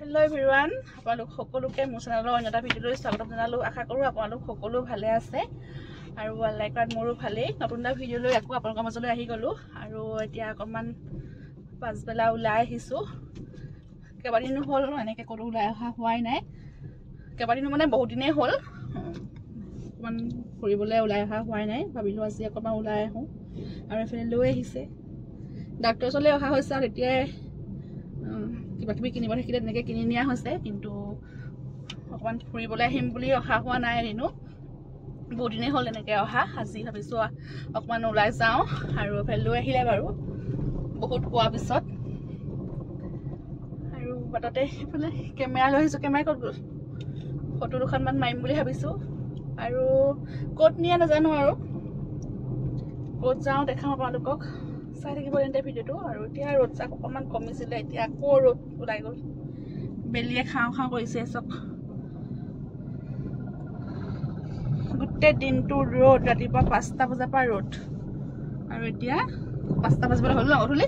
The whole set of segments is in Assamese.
Hello everyone, আপোনালোক সকলোকে মোৰ চেনেলৰ অন্য এটা ভিডিঅ'লৈ স্বাগতম জনালো। আশা কৰো আপোনালোক সকলো ভালে আছে আৰু লাইকত মোৰো ভালেই। নতুন এটা ভিডিঅ'লৈ আকৌ আপোনালোকৰ মাজলৈ আহি গলো আৰু এতিয়া অকমান পাছবেলা ওলাই আহিছো। কেইবাদিনো হ'ল এনেকৈ ক'তো ওলাই অহা হোৱাই নাই। কেইবাদিনো মানে বহুত দিনেই হ'ল অকমান ফুৰিবলৈ ওলাই অহা হোৱাই নাই। ভাবিলো আজি অকমান ওলাই আহোঁ আৰু এফালে লৈ আহিছে ডাক্তৰ ওচৰলৈ অহা হৈছে আৰু এতিয়াই কিবা কিবি কিনিব থাকিলে তেনেকৈ কিনি নিয়া হৈছে, কিন্তু অকণমান ফুৰিবলৈ আহিম বুলি অহা হোৱা নাই এদিনো। বহুত দিনেই হ'ল এনেকৈ অহা। আজি ভাবিছোঁ অকণমান ওলাই যাওঁ আৰু এফালে লৈ আহিলে বাৰু বহুত কোৱাৰ পিছত। আৰু বাটতে সেইফালে কেমেৰা লৈ আহিছোঁ। কেমেৰা ক'ত গ'ল? ফটো দুখনমান মাৰিম বুলি ভাবিছোঁ আৰু ক'ত নিয়ে নাজানো আৰু ক'ত যাওঁ দেখাম আপোনালোকক। চাই থাকিব তেন্তে ভিডিঅ'টো। আৰু এতিয়া ৰ'দ চাক অকণমান কমিছিলে, এতিয়া আকৌ ৰ'দ ওলাই গ'ল। বেলিয়ে খাওঁ খাওঁ কৰিছে চব। গোটেই দিনটো ৰ'দ, ৰাতিপুৱা 5টা বজাৰ পৰা ৰ'দ আৰু এতিয়া 5টা বাজিবলৈ হ'ল ন গধূলি।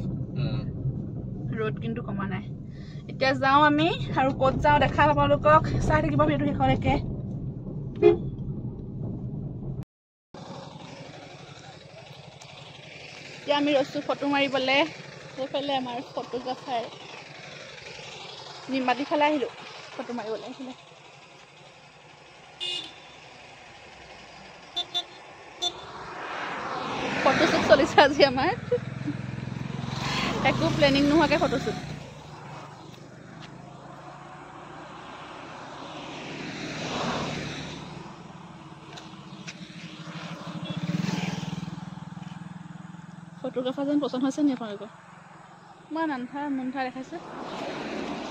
ৰ'দ কিন্তু কমা নাই। এতিয়া যাওঁ আমি আৰু ক'ত যাওঁ দেখাম আপোনালোকক। চাই থাকিব ভিডিঅ'টো শেষলৈকে। এতিয়া আমি ৰৈছোঁ ফটো মাৰিবলৈ। সেইফালে আমাৰ ফটোগ্ৰাফাৰ নিমাতী ফালে আহিলোঁ ফটো মাৰিবলৈ। আহিলে ফটোশ্বুট চলিছে আজি আমাৰ, একো প্লেনিং নোহোৱাকৈ ফটোশ্বুট। ফটোগ্ৰাফাৰ যেন পচন্দ হৈছে নি আপোনালোকৰ? ইমান আন্ধা মুন্ধা দেখাইছে।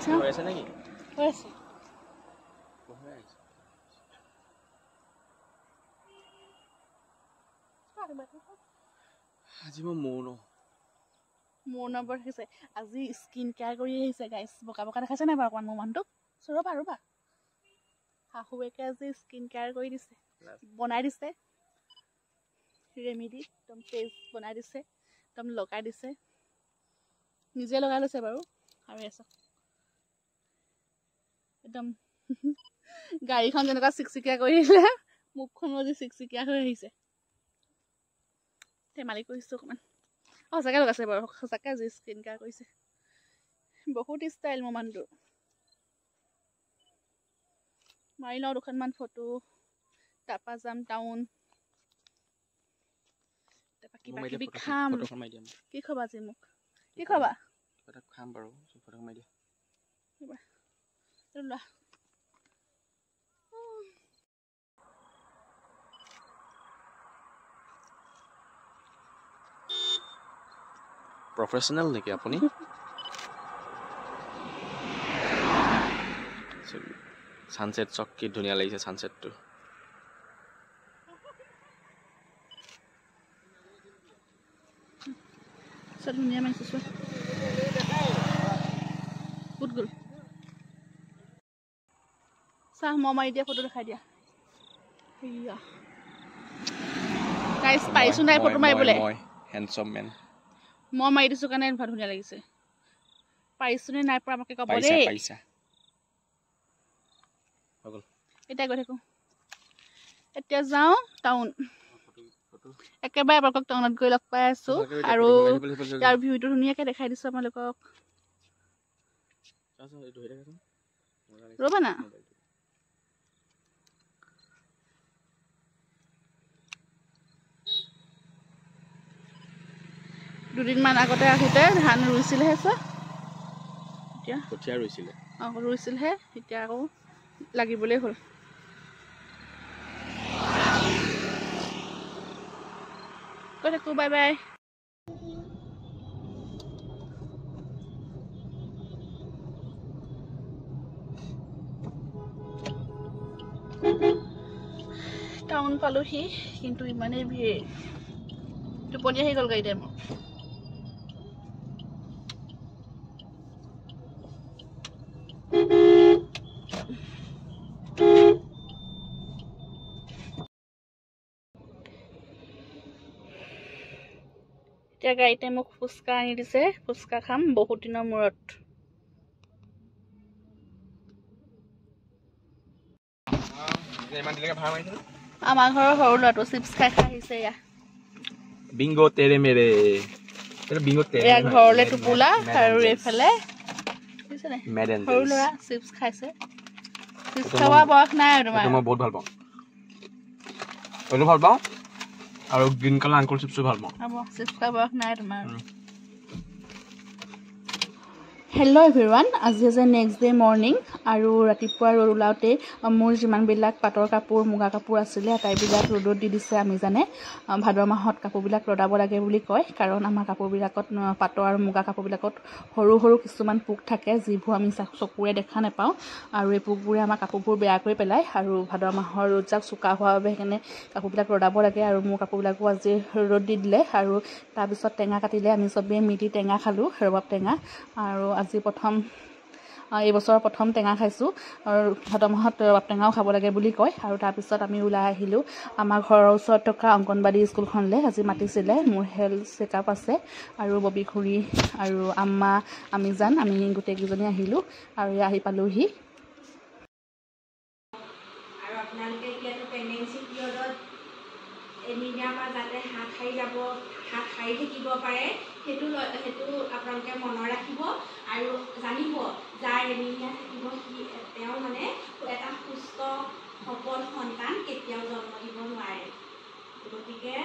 হৈ আছে নেকি? হৈ আছে। আজি মই মোৰ নম্বৰ দেখিছে। আজি স্কিন কেয়াৰ কৰি আহিছে গাইছ। বকা বকা দেখাইছে নাই বাৰু অকণমান মোৰ মানুহটোক? ৰ'বা শাহুৱেকে আজি স্কিন কেয়াৰ কৰি দিছে, বনাই দিছে ৰেমেডি। একদম পেষ্ট বনাই দিছে, একদম লগাই দিছে, নিজে লগাই লৈছে বাৰু। আৰু এছ একদম গাড়ীখন যেনেকুৱা চিকচিকীয়া কৰি দিলে, মুখখনো আজি চিকচিকীয়া হৈ আহিছে। ধেমালি কৰিছোঁ অকণমান। সঁচাকৈ লগাইছে বাৰু, সঁচাকৈ আজি স্কিন কেয়াৰ কৰিছে। বহুত ষ্টাইল মোৰ মানুহটো। মাৰি লওঁ দুখনমান ফটো, তাৰপৰা যাম টাউন, তাৰপৰা কিবা কিবি খাম। কি খাবা আজি মোক? কি খাবা? খাম বাৰু, ফটো মাৰি দিয়া। প্ৰফেশ্যনেল নেকি আপুনি? ছানছেট চক কি ধুনীয়া লাগিছে ছানছেটটো। ধুনীয়া মাৰিছে চোৱা। ক'ত গ'ল? চাহ মই মাৰি দিয়া ফটো দেখাই দিয়া। গাইছ পাৰিছোঁ নাই ফটো মাৰিবলৈ? Handsome man. মই মাৰি দিছোঁ কাৰণে ধুনীয়া লাগিছে। পাৰিছোঁ নে নাই পৰা আমাকে ক'ব দেই। এতিয়া গৈ থাকোঁ। এতিয়া যাওঁ টাউন। একেবাৰে আপোনালোকক টাউনত গৈ লগ পাই আছোঁ আৰু তাৰ ভিউটো ধুনীয়াকৈ দেখাই দিছোঁ আপোনালোকক। ৰ'বা না। দুদিনমান আগতে আহোঁতে ধান ৰুইছিলেহে চোৱা। এতিয়া কঠীয়া ৰুইছিলে। ৰুইছিলহে, এতিয়া আকৌ লাগিবলৈ হ'ল। কৈ থাকোঁ বাই বাই। টাউন পালোহি, কিন্তু ইমানেই ভিৰ, টোপনি আহি গ'ল গাড়ীতে মোৰ। এতিয়া গাড়ীতে মোক ফুচকা আনি দিছে, ফুচকা খাম বহুত দিনৰ মূৰত। আমাৰ ঘৰৰ সৰু ল'ৰাটো চিপছ খাই আহিছে এয়া বিংগো তেৰে মেৰে বিংগো তেৰে এয়া ঘৰলে টোপোলা আৰু এইফালে সৰু ল'ৰা চিপছ খাইছে চিপছ খাৱা বয়স নাই আৰু তোমাৰ মই বহুত ভাল পাওঁ এইটো ভাল পাওঁ আৰু গ্ৰীণ কালাৰ আংকুল চিপছো ভাল পাওঁ চিপছ খোৱা বয়স নাই তোমাৰ হেল্ল' এভৰিৱান আজি আছে নেক্সট ডে মৰ্ণিং আৰু ৰাতিপুৱা ৰ'দ ওলাওঁতে মোৰ যিমানবিলাক পাটৰ কাপোৰ মুগা কাপোৰ আছিলে আটাইবিলাক ৰ'দত দি দিছে আমি জানে ভাদ মাহত কাপোৰবিলাক ৰ'দাব লাগে বুলি কয় কাৰণ আমাৰ কাপোৰবিলাকত পাটৰ আৰু মুগা কাপোৰবিলাকত সৰু সৰু কিছুমান পোক থাকে যিবোৰ আমি চকুৰে দেখা নাপাওঁ আৰু এই পোকবোৰে আমাৰ কাপোৰবোৰ বেয়া কৰি পেলায় আৰু ভাদ মাহৰ ৰ'দজাক চোকা হোৱাৰ বাবে সেইকাৰণে কাপোৰবিলাক ৰ'দাব লাগে আৰু মোৰ কাপোৰবিলাকো আজি ৰ'দ দি দিলে আৰু তাৰপিছত টেঙা কাটিলে আমি চবেই মিলি টেঙা খালোঁ ৰবাব টেঙা আৰু আজি এইবছৰৰ প্ৰথম টেঙা খাইছোঁ আৰু ভাদ মাহত ৰবাব টেঙাও খাব লাগে বুলি কয় আৰু তাৰপিছত আমি ওলাই আহিলোঁ আমাৰ ঘৰৰ ওচৰত থকা অংগনবাদী স্কুলখনলৈ আজি মাতিছিলে মোৰ হেল্থ চেকআপ আছে আৰু ববী খুৰী আৰু আম্মা আমি গোটেইকেইজনী আহিলোঁ আৰু আহি পালোহি আৰু আপোনালোকে এতিয়াতো প্ৰেগনেঞ্চি পিৰিয়ডত এনিমিয়া পৰা যাতে হাত সাৰি থাকিব পাৰে সেইটো আপোনালোকে মনত ৰাখিব আৰু জানিব যাৰ এনিমিয়া থাকিব তেওঁ মানে এটা সুস্থ সবল সন্তান কেতিয়াও জন্ম দিব নোৱাৰে গতিকে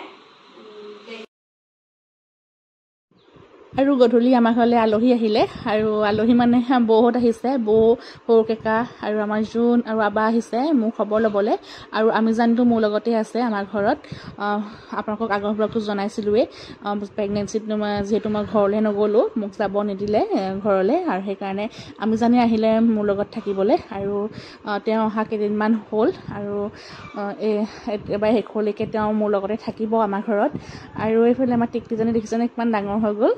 আৰু গধূলি আমাৰ ঘৰলৈ আলহী আহিলে আৰু আলহী মানে বৌহঁত আহিছে বৌ সৰু কেকা আৰু আমাৰ জোন আৰু আবা আহিছে মোৰ খবৰ ল'বলৈ আৰু আমি জানটো মোৰ লগতে আছে আমাৰ ঘৰত আপোনালোকক আগৰ ব্লগটো জনাইছিলোঁৱেই প্ৰেগনেঞ্চিত যিহেতু মই ঘৰলৈ নগ'লোঁ মোক যাব নিদিলে ঘৰলৈ আৰু সেইকাৰণে আমি জানি আহিলে মোৰ লগত থাকিবলৈ আৰু তেওঁ অহা কেইদিনমান হ'ল আৰু একেবাৰে শেষলৈকে তেওঁ মোৰ লগতে থাকিব আমাৰ ঘৰত আৰু এইফালে আমাৰ টিকটিজনী দেখিছেনে কিমান ডাঙৰ হৈ গ'ল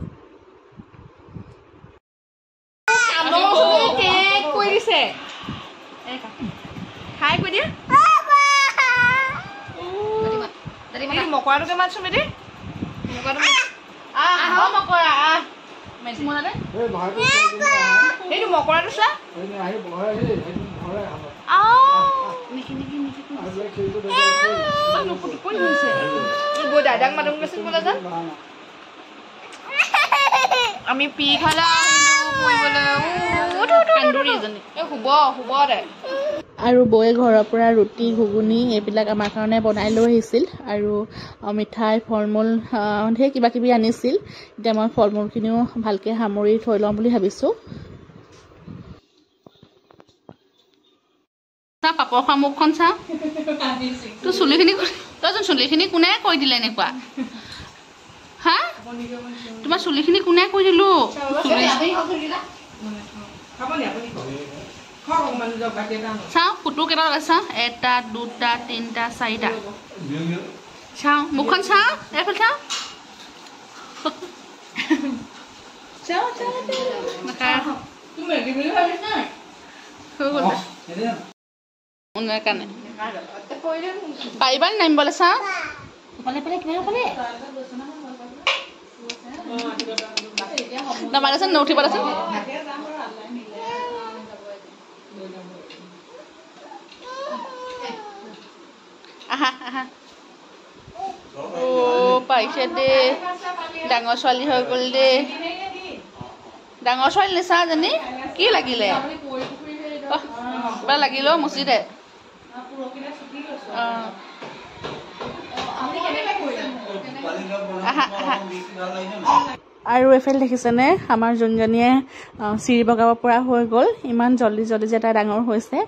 খাই কৈ দিয়া মকৰাটোকে মাতছো মেদি সেইটো মকৰাটো চা দাদাক মাতোঁ গৈছিল বোলে যাম আমি পি খালে শুব দে আৰু বৌয়ে ঘৰৰ পৰা ৰুটি ঘুগুনি এইবিলাক আমাৰ কাৰণে বনাই লৈ আহিছিল আৰু মিঠাই ফল মূল ধেৰ কিবা কিবি আনিছিল এতিয়া মই ফল মূলখিনিও ভালকৈ সামৰি থৈ লওঁ বুলি ভাবিছোঁ পাপৰ খোৱা মুখখন চা তোৰ চুলিখিনি কোনে কৈ দিলে এনেকুৱা হা তোমাৰ চুলিখিনি কোনে কৈ দিলো চাওঁ ফুটো কেইটা লগাইছা 1 2 3 4 চাওঁ মুখখন চাওঁ এইফালে চাওঁ পাৰিবা নামিবলৈ চাওঁ নমালেচোন নুঠিব দেচোন আহা পাৰিছে দেই ডাঙৰ ছোৱালী হৈ গ'ল দেই ডাঙৰ ছোৱালী নিচা জানি কি লাগিলে কিবা লাগিলে মুচি দে আৰু এইফালে দেখিছেনে আমাৰ যোনজনীয়ে চিৰি বগাব পৰা হৈ গ'ল ইমান জল্দি যে তাই ডাঙৰ হৈছে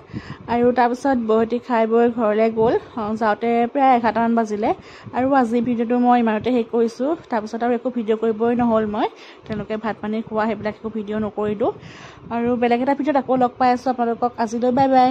আৰু তাৰপিছত বৌহঁতি খাই বৈ ঘৰলৈ গ'ল যাওঁতে প্ৰায় 11টামান বাজিলে আৰু আজি ভিডিঅ'টো মই ইমানতে শেষ কৰিছোঁ তাৰপিছত আৰু একো ভিডিঅ' কৰিবই নহ'ল মই তেওঁলোকে ভাত পানী খোৱা সেইবিলাক একো ভিডিঅ' নকৰিলোঁ আৰু বেলেগ এটা ভিডিঅ'ত আকৌ লগ পাই আছোঁ আপোনালোকক আজিলৈ বাই বাই